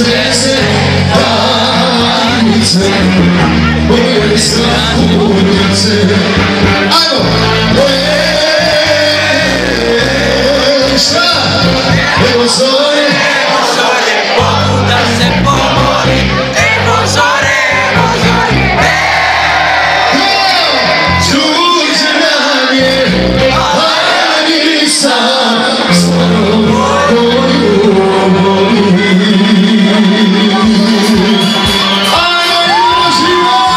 zveze, tajnice, moje strahunice. Ajmo! Šta? Evo zore, Bogu da se pomoli. Evo zore, čuđe nam je, a nisam stvarno koju volim. Ajmo idemo život!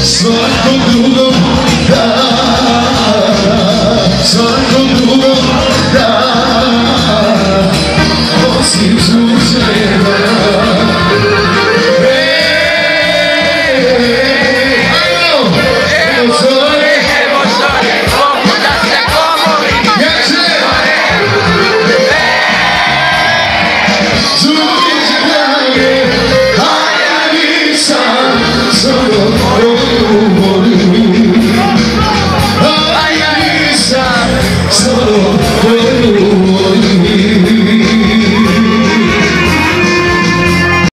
Svakog drugog